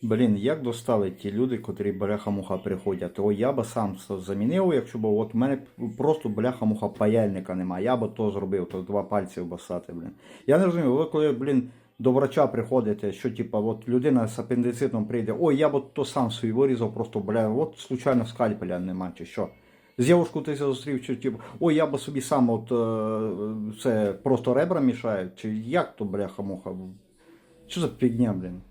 Блін, як достали ті люди, котрі бляха-муха приходять? О, я би сам замінив, якщо б от у мене просто бляха-муха паяльника немає. Я би то зробив, то два пальці обоссати, блін. Я не розумію, ви коли, блін, до врача приходите, що типа, от людина з апендицитом прийде, ой, я б то сам свій вирізав, просто, бля, от случайно скальпеля нема, чи що. З дівушку ти зустрів, чи типу, ой, я би собі сам от це просто ребра мішаю, чи як то бляха-муха? Що за фігня, блін?